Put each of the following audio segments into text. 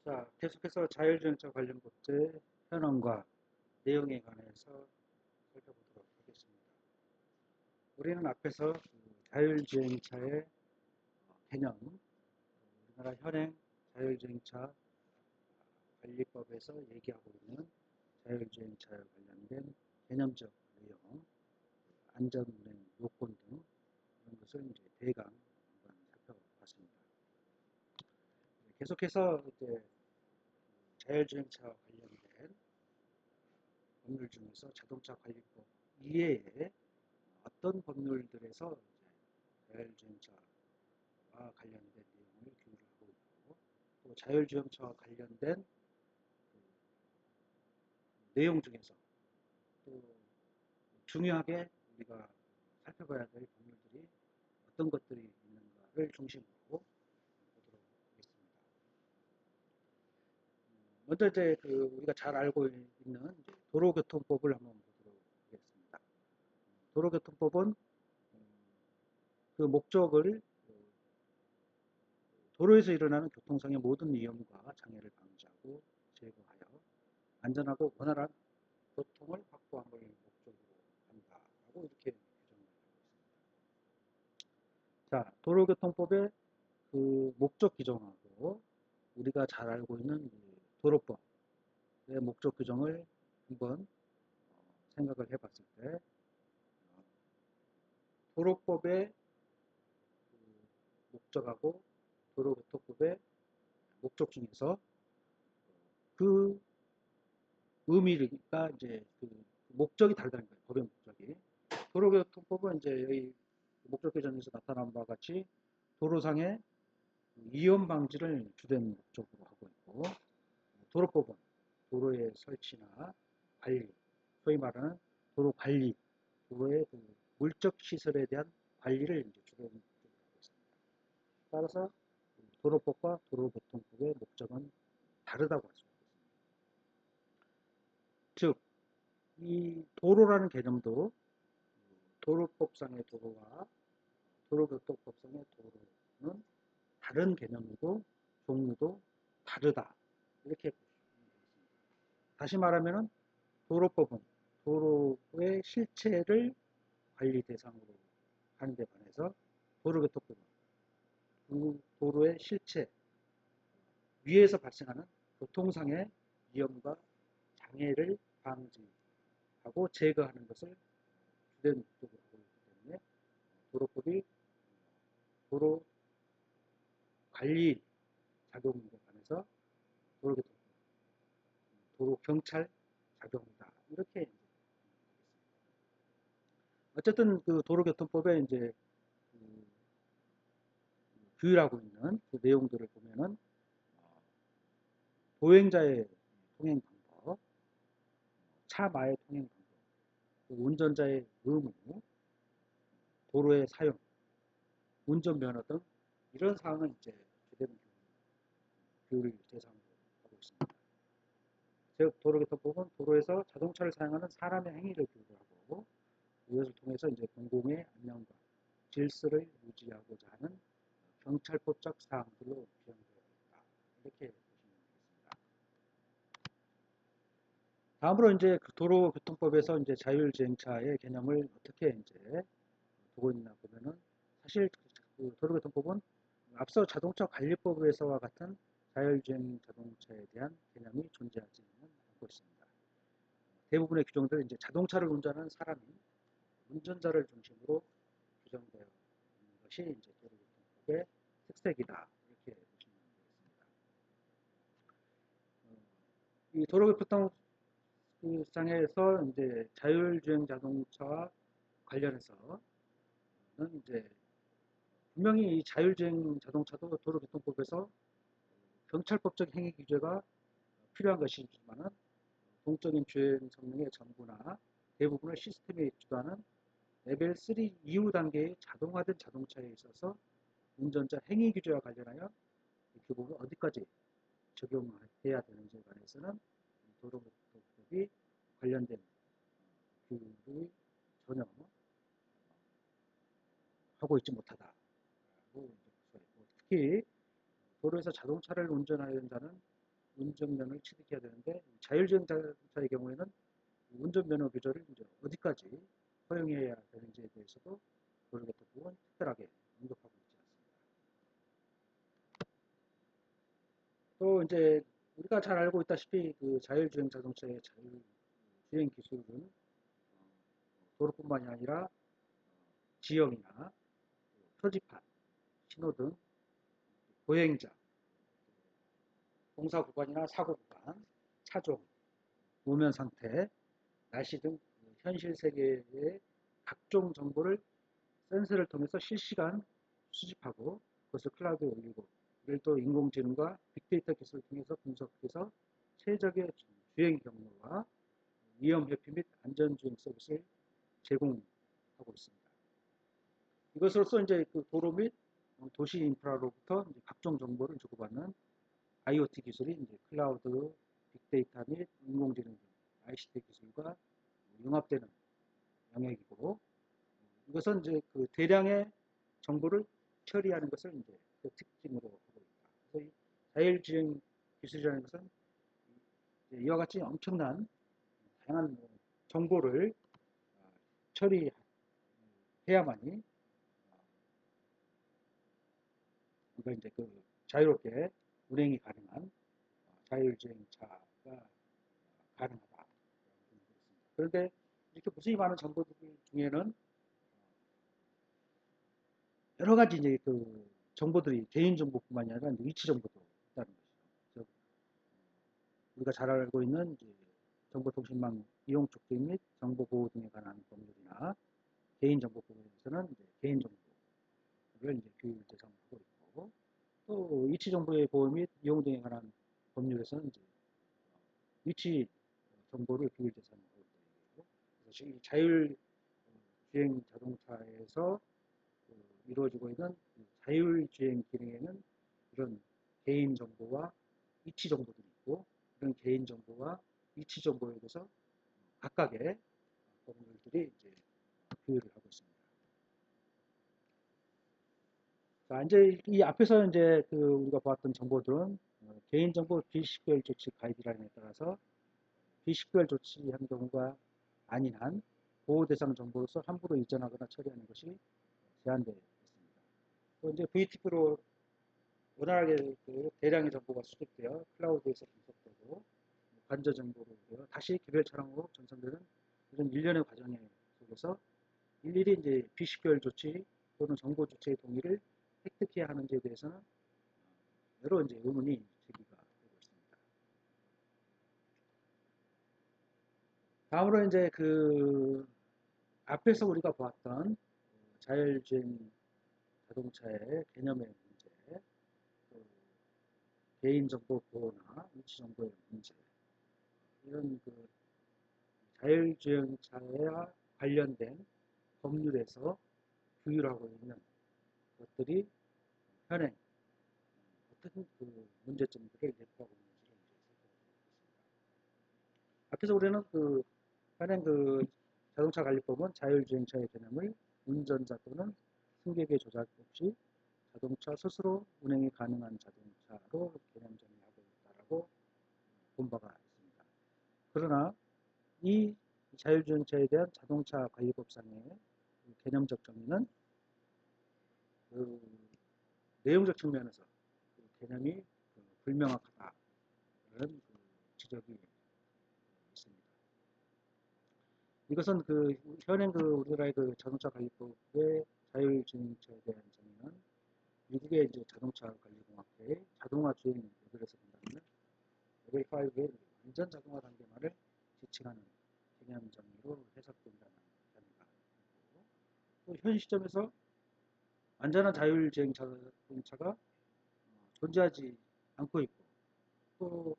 자, 계속해서 자율주행차 관련 법제 현황과 내용에 관해서 살펴보도록 하겠습니다. 우리는 앞에서 자율주행차의 개념, 우리나라 현행 자율주행차 관리법에서 얘기하고 있는 자율주행차에 관련된 개념적 내용, 안전운행 요건 등 이런 것을 이제 대강 한번 살펴봤습니다. 계속해서 이제 자율주행차와 관련된 법률 중에서 자동차 관리법 이외에 어떤 법률들에서 자율주행차와 관련된 내용을 규율을 하고 있고, 또 자율주행차와 관련된 내용 중에서 또 중요하게 우리가 살펴봐야 될 법률들이 어떤 것들이 있는가를 중심으로 보도록 하겠습니다. 먼저 이제 우리가 잘 알고 있는 도로교통법을 한번 보도록 하겠습니다. 도로교통법은 그 목적을 도로에서 일어나는 교통상의 모든 위험과 장애를 방지하고 제거하여 안전하고 원활한 교통을 확보함을 목적으로 한다라고 이렇게 규정을 하고 있습니다. 자, 도로교통법의 그 목적 규정하고 우리가 잘 알고 있는 도로법의 목적 규정을 한번 생각을 해봤을 때, 도로법의 목적하고 도로교통법의 목적 중에서 그 의미가 이제 그 목적이 다르다는 거예요. 법의 목적이. 도로교통법은 이제 여기 목적 규정에서 나타난 바와 같이 도로상의 위험 방지를 주된 목적으로 하고 있고, 도로법은 도로의 설치나 관리, 소위 말하는 도로 관리, 도로의 그 물적 시설에 대한 관리를 이제 주된 목적으로 하고 있습니다. 따라서 도로법과 도로교통법의 목적은 다르다고 할 수 있습니다. 즉, 이 도로라는 개념도 도로법상의 도로와 도로교통법상의 도로는 다른 개념이고 종류도 다르다. 이렇게 보시면 되겠습니다. 다시 말하면 도로법은 도로의 실체를 관리 대상으로 하는 데 반해서 도로교통법은 그 도로의 실체 위에서 발생하는 교통상의 위험과 장애를 방지하고 제거하는 것을 주된 목적으로 하고 있기 때문에 도로법이 도로 관리 작용에 관해서 도로교통법, 도로경찰 작용이다. 이렇게 하겠습니다. 어쨌든 그 도로교통법에 이제 그 규율하고 있는 그 내용들을 보면은 보행자의 통행 방법, 차마의 통행 방법, 운전자의 의무, 도로의 사용, 운전면허 등 이런 사항을 이제 주된 규율 대상으로 하고 있습니다. 즉 도로교통법은 도로에서 자동차를 사용하는 사람의 행위를 규율하고 이것을 통해서 이제 공공의 안녕과 질서를 유지하고자 하는 경찰법적 사항들로 규정되어 있다. 이렇게 보시면 되겠습니다. 다음으로 이제 그 도로교통법에서 이제 자율주행차의 개념을 어떻게 이제 보고 있나 보면은 사실 그 도로교통법은 앞서 자동차 관리법에서와 같은 자율주행 자동차에 대한 개념이 존재하지는 않고 있습니다. 대부분의 규정들은 이제 자동차를 운전하는 사람이 운전자를 중심으로 규정되어 있는 것이 이제 도로교통법의 특색이다. 이렇게 보시면 되겠습니다. 이 도로교통상에서 이제 자율주행 자동차와 관련해서는 이제 분명히 이 자율주행 자동차도 도로교통법에서 경찰법적 행위 규제가 필요한 것이지만은 동적인 주행 성능의 전부나 대부분을 시스템에 입주하는 레벨 3 이후 단계의 자동화된 자동차에 있어서 운전자 행위 규제와 관련하여 그 부분 어디까지 적용해야 되는지에 관해서는 도로교통법이 관련된 규율이 전혀 하고 있지 못하다고 특히 도로에서 자동차를 운전하는 자는 운전면허를 취득해야 되는데 자율주행 자동차의 경우에는 운전면허 규정을 이제 어디까지 허용해야 되는지에 대해서도 도로교통법은 특별하게 언급하고 있지 않습니다. 또 이제 우리가 잘 알고 있다시피 그 자율주행 자동차의 자율주행 기술은 도로뿐만이 아니라 지형이나 표지판, 신호등, 보행자, 공사 구간이나 사고 구간, 차종,路面 상태, 날씨 등 현실 세계의 각종 정보를 센서를 통해서 실시간 수집하고 그것을 클라우드에 올리고 이를 또 인공지능과 빅데이터 기술을 통해서 분석해서 최적의 주행 경로와 위험 회피 및 안전주행 서비스를 제공하고 있습니다. 이것으로서 이제 그 도로 및 도시 인프라로부터 각종 정보를 주고받는 IoT 기술이 이제 클라우드, 빅데이터 및 인공지능 등 ICT 기술과 융합되는 영역이고 이것은 이제 그 대량의 정보를 처리하는 것을 이제 그 특징으로 하고 있다. 그래서 이 자율주행 기술이라는 것은 이와 같이 엄청난 다양한 정보를 처리해야만이 우리가 이제 그 자유롭게 운행이 가능한 자율주행차가 가능하다. 그런데 이렇게 무수히 많은 정보들 중에는 여러 가지 이제 그 정보들이 개인 정보뿐만이 아니라 이제 위치 정보도 있다는 것이죠. 우리가 잘 알고 있는 이제 정보통신망 이용 촉진 및 정보 보호 등에 관한 법률이나 개인 정보 보호에서는 이제 개인 정보를 이제 규율 대상으로 하고 있고 또 위치 정보의 보호 및 이용 등에 관한 법률에서는 이제 위치 정보를 규율 대상으로 하고 있고 그래서 이 자율 주행 자동차에서 이루어지고 있는 자율주행 기능에는 이런 개인 정보와 위치 정보들이 있고 이런 개인 정보와 위치 정보에 대해서 각각의 법률들이 이제 규율을 하고 있습니다. 자, 이제 이 앞에서 이제 그 우리가 보았던 정보들은 개인정보 비식별 조치 가이드라인에 따라서 비식별 조치한 경우가 아닌 한 보호 대상 정보로서 함부로 이전하거나 처리하는 것이 제한되어 있습니다. 또 이제 VTP로 원활하게 그 대량의 정보가 수집되어 클라우드에서 분석되고 관저 정보로 다시 개별 차량으로 전송되는 이런 일련의 과정 속에서 일일이 이제 비식별 조치 또는 정보 주체의 동의를 획득해야 하는지에 대해서는 여러 이제 의문이 제기가 되고 있습니다. 다음으로 이제 그 앞에서 우리가 보았던 자율주행 자동차의 개념의 문제, 개인정보 보호나 위치정보의 문제, 이런 그 자율주행차와 관련된 법률에서 규율하고 있는 것들이 현행 어떤 그 문제점들을 내포하고 있는지를 살펴보겠습니다. 앞에서 우리는 그 현행 그 자동차 관리법은 자율주행차의 개념을 운전자 또는 승객의 조작 없이 자동차 스스로 운행이 가능한 자동차로 개념 정의하고 있다라고 본 바가 있습니다. 그러나 이 자율주행차에 대한 자동차 관리법상의 개념적 정의는 그 내용적 측면에서 그 개념이 불명확하다는 그 지적이 있습니다. 이것은 그 현행 그 우리나라의 그 자동차 관리법의 자율주행차에 대한 정의는 미국의 이제 자동차 관리공학회의 자동화 주행 레벨에서 본다면 레벨 5의 완전 자동화 단계만을 지칭하는 개념 정의로 해석된다는 견해가 있고 또 현 시점에서 완전한 자율주행 자동차가 존재하지 않고 있고 또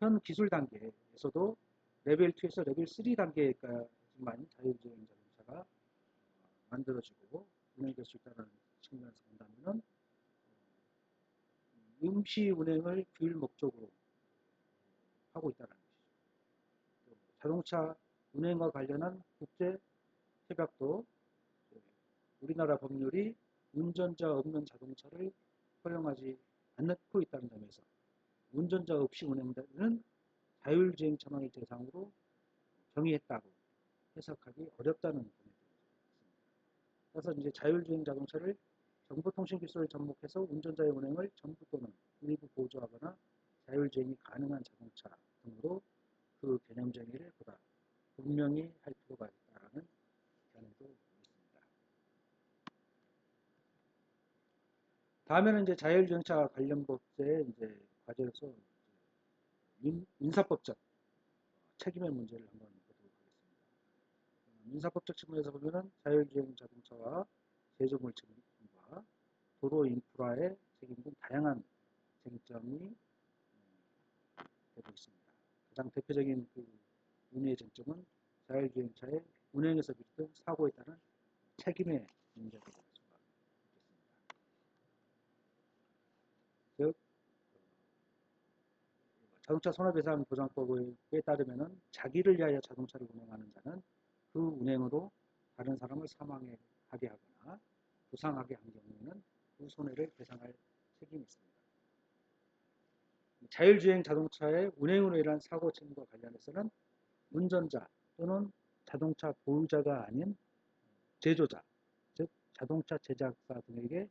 현 기술 단계에서도 레벨 2에서 레벨 3 단계까지만 자율주행 자동차가 만들어지고 운행될 수 있다는 측면에서 본다면 임시 운행을 규율 목적으로 하고 있다는 것이죠. 자동차 운행과 관련한 국제 협약도 우리나라 법률이 운전자 없는 자동차를 허용하지 않고 있다는 점에서 운전자 없이 운행되는 자율주행차만을 대상으로 정의했다고 해석하기 어렵다는 점이 있습니다. 그래서 이제 자율주행 자동차를 정보통신 기술을 접목해서 운전자의 운행을 전부 또는 일부 보조하거나 자율주행이 가능한 자동차 등으로 그 개념 정의를 보다 분명히 할 필요가 있다는 견해도 있습니다. 다음에는 이제 자율주행차 관련 법제의 이제 과제로서 민사법적 책임의 문제를 한번 보도록 하겠습니다. 민사법적 측면에서 보면은 자율주행 자동차와 제조물 책임과 도로 인프라의 책임 등 다양한 쟁점이 되고 있습니다. 가장 대표적인 그 문제의 쟁점은 자율주행차의 운행에서 비롯된 사고에 따른 책임의 문제가 될 수가 있겠습니다. 즉, 자동차 손해배상보장법에 따르면은 자기를 위하여 자동차를 운행하는 자는 그 운행으로 다른 사람을 사망하게 하거나 부상하게 한 경우에는 그 손해를 배상할 책임이 있습니다. 자율주행 자동차의 운행으로 인한 사고 책임과 관련해서는 운전자 또는 자동차 보유자가 아닌 제조자, 즉 자동차 제작사 등에게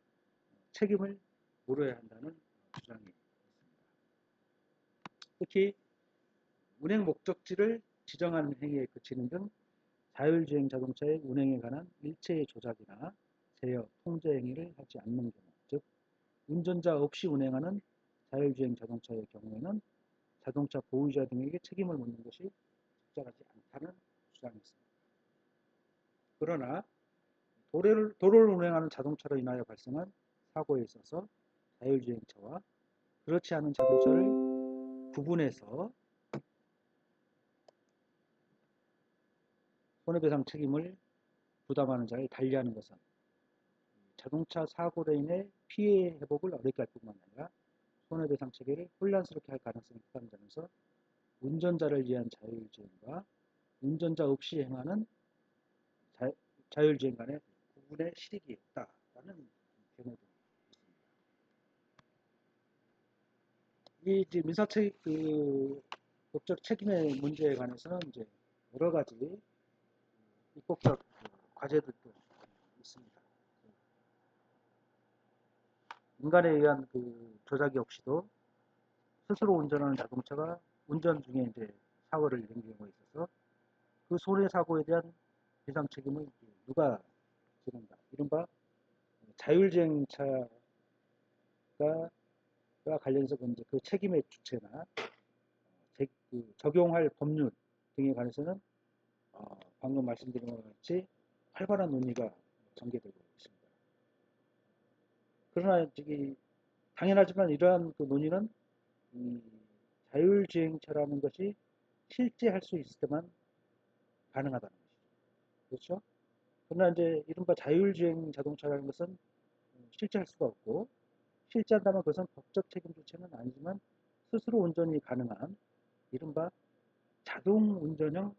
책임을 물어야 한다는 주장이 있습니다. 특히 운행 목적지를 지정하는 행위에 그치는 등 자율주행 자동차의 운행에 관한 일체의 조작이나 제어, 통제 행위를 하지 않는 경우, 즉 운전자 없이 운행하는 자율주행 자동차의 경우에는 자동차 보유자 등에게 책임을 묻는 것이 적절하지 않다는 주장이 있습니다. 그러나 도로를 운행하는 자동차로 인하여 발생한 사고에 있어서 자율주행차와 그렇지 않은 자동차를 구분해서 손해배상 책임을 부담하는 자를 달리하는 것은 자동차 사고로 인해 피해 회복을 어렵게 할 뿐만 아니라 손해배상 체계를 혼란스럽게 할 가능성이 크다는 점에서 운전자를 위한 자율주행과 운전자 없이 행하는 자율주행 간의 구분의 실익이 없다라는 견해도 있습니다. 이 민사책 법적 책임의 문제에 관해서는 이제 여러 가지 입법적 과제들도 있습니다. 인간에 의한 그 조작이 없이도 스스로 운전하는 자동차가 운전 중에 이제 사고를 낸 경우에 있어서 그 손해 사고에 대한 배상 책임을 누가 지는가? 이른바 자율주행차가 관련해서 이제 그 책임의 주체나 적용할 법률 등에 관해서는 방금 말씀드린 것 같이 활발한 논의가 전개되고 있습니다. 그러나 당연하지만 이러한 그 논의는 자율주행차라는 것이 실제 할 수 있을 때만 가능하다는 것이죠. 그렇죠? 그러나 이제 이른바 자율주행 자동차라는 것은 실제 할 수가 없고 실제 한다면 그것은 법적 책임 주체는 아니지만 스스로 운전이 가능한 이른바 자동 운전형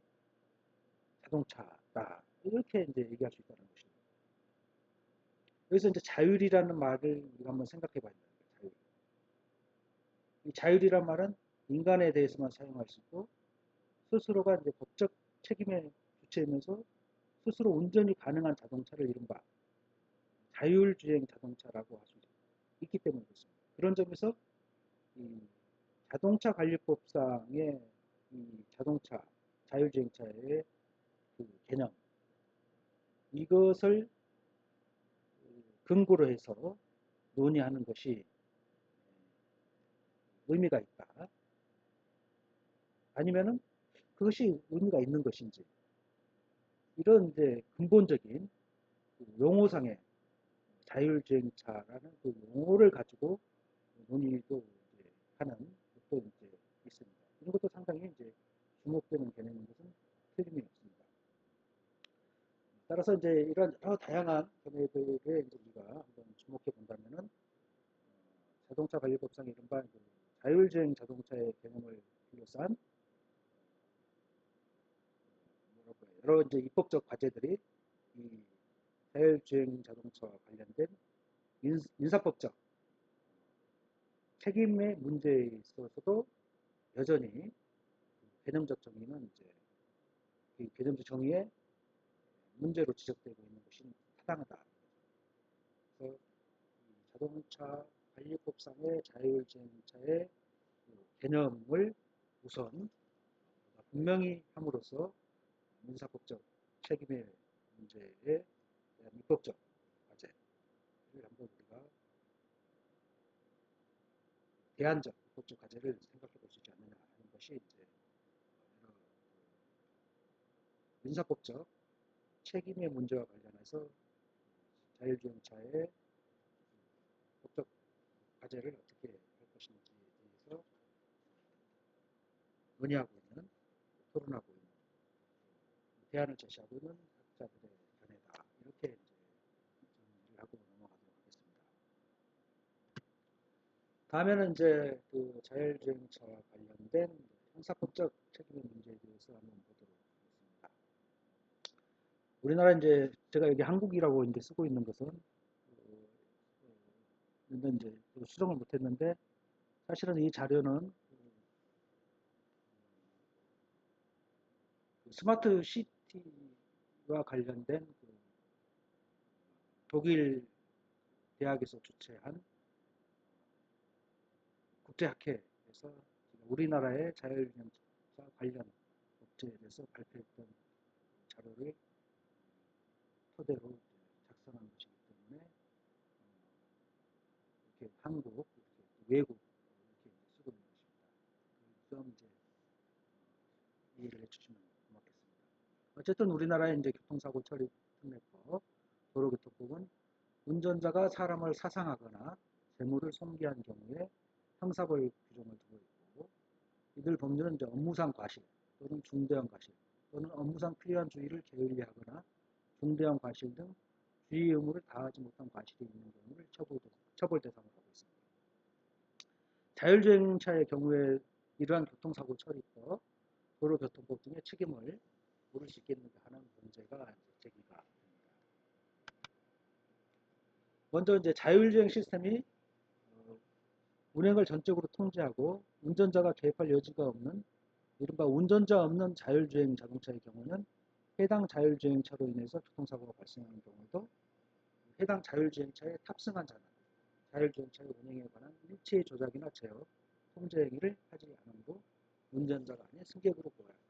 자동차다. 이렇게 이제 얘기할 수 있다는 것입니다. 여기서 이제 자율이라는 말을 우리가 한번 생각해 봐야 됩니다. 자율. 이 자율이란 말은 인간에 대해서만 사용할 수 있고 스스로가 이제 법적 책임의 주체이면서 스스로 운전이 가능한 자동차를 이른바 자율주행 자동차라고 할 수 있기 때문에 그렇습니다. 그런 점에서 이 자동차 관리법상의 이 자동차 자율주행차의 그 개념 이것을 근거로 해서 논의하는 것이 의미가 있다. 아니면은 그것이 의미가 있는 것인지 이런 이제 근본적인 용어상의 자율주행차라는 그 용어를 가지고 논의도 이제 하는 것도 이제 있습니다. 이런 것도 상당히 이제 주목되는 개념인 것은 틀림이 없습니다. 따라서 이제 이런 여러 다양한 견해들에 이제 우리가 한번 주목해 본다면은 자동차 관리법상의 이른바 자율주행 자동차의 개념을 둘러싼 여러 이제 입법적 과제들이 이 자율주행 자동차와 관련된 민사법적 책임의 문제에 있어서도 여전히 개념적 정의는 이제 이 개념적 정의의 문제로 지적되고 있는 것이 타당하다. 그래서 자동차 관리법상의 자율주행차의 개념을 우선 분명히 함으로써 민사법적 책임의 문제에 대한 입법적 과제를 한번 우리가 대안적 입법적 과제를 생각해 볼 수 있지 않느냐 하는 것이 이제 여러 민사법적 책임의 문제와 관련해서 자율주행차의 법적 과제를 어떻게 할 것인지에 대해서 논의하고 있는, 토론하고 있는, 대안을 제시하고 있는 학자들의 견해다. 이렇게 이제 정리를 하고 넘어가도록 하겠습니다. 다음에는 이제 그 자율주행차와 관련된 형사법적 책임의 문제에 대해서 한번 보도록 하겠습니다. 우리나라 이제 제가 여기 한국이라고 이제 쓰고 있는 것은 근데 이제 수정을 못했는데 사실은 이 자료는 그 스마트 시티와 관련된 그 독일 대학에서 주최한 국제학회에서 우리나라의 자율주행차 관련 업체에 대해서 발표했던 자료를 토대로 작성한 것이기 때문에 이렇게 한국, 이렇게 외국 이렇게 쓰고 있는 것입니다. 그 점 이제 이해를 해주시면 고맙겠습니다. 어쨌든 우리나라의 이제 교통사고 처리 특례법, 도로교통법은 운전자가 사람을 사상하거나 재물을 손괴한 경우에 형사벌 규정을 두고 있고, 이들 범죄는 이제 업무상 과실 또는 중대한 과실 또는 업무상 필요한 주의를 게을리하거나 중대한 과실 등 주의 의무를 다하지 못한 과실이 있는 경우를 처벌 대상으로 하고 있습니다. 자율주행차의 경우에 이러한 교통사고 처리법, 도로교통법 등의 책임을 물을 수 있겠는가 하는 문제가 제기가 됩니다. 먼저 이제 자율주행 시스템이 운행을 전적으로 통제하고 운전자가 개입할 여지가 없는 이른바 운전자 없는 자율주행 자동차의 경우는 해당 자율주행차로 인해서 교통사고가 발생하는 경우도 해당 자율주행차에 탑승한 자는 자율주행차의 운행에 관한 일체의 조작이나 제어, 통제 행위를 하지 않음으로 운전자가 아닌 승객으로 보아야 합니다.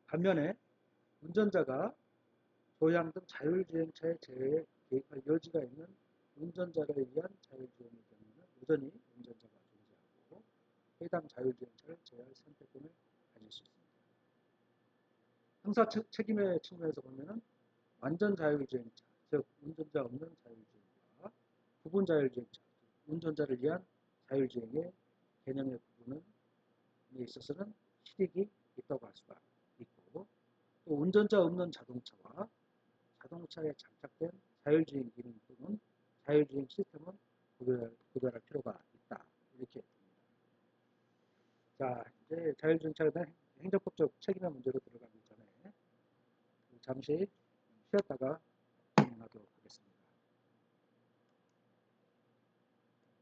반면에 운전자가 조향 등 자율주행차의 제어에 개입할 여지가 있는 운전자를 위한 자율주행의 경우는 여전히 운전자가 존재하고 해당 자율주행차를 제어할 선택권을 가질 수 있습니다. 형사 책임의 측면에서 보면은 완전 자율주행차, 즉 운전자 없는 자율주행과 부분 자율주행차, 운전자를 위한 자율주행의 개념의 부분에 있어서는 실익이 있다고 할 수가 있고, 또 운전자 없는 자동차와 자동차에 장착된 자율주행 기능 또는 자율주행 시스템은 구별할 필요가 있다. 이렇게 봅니다. 자, 이제 자율주행차에 대한 행정법적 책임의 문제로 들어가기 전에 잠시 쉬었다가 진행하도록 하겠습니다.